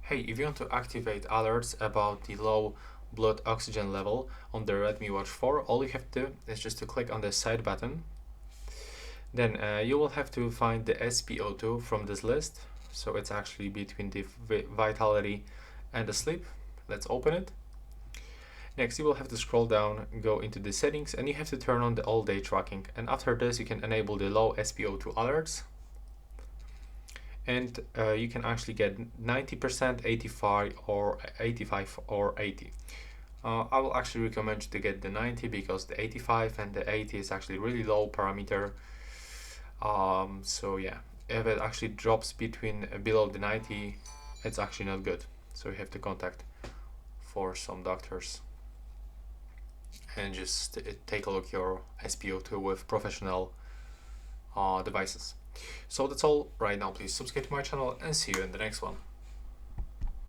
Hey, if you want to activate alerts about the low blood oxygen level on the Redmi Watch 4, all you have to do is just to click on the side button. Then you will have to find the SpO2 from this list. So it's actually between the vitality and the sleep. Let's open it. Next, you will have to scroll down, go into the settings, and you have to turn on the all-day tracking. And after this, you can enable the low SpO2 alerts. And you can actually get 90%, 85 or 80. I will actually recommend you to get the 90 because the 85 and the 80 is actually really low parameter. So yeah, if it actually drops below the 90, it's actually not good. So you have to contact for some doctors and just take a look your SpO2 with professional devices. So that's all right now. Please subscribe to my channel and see you in the next one.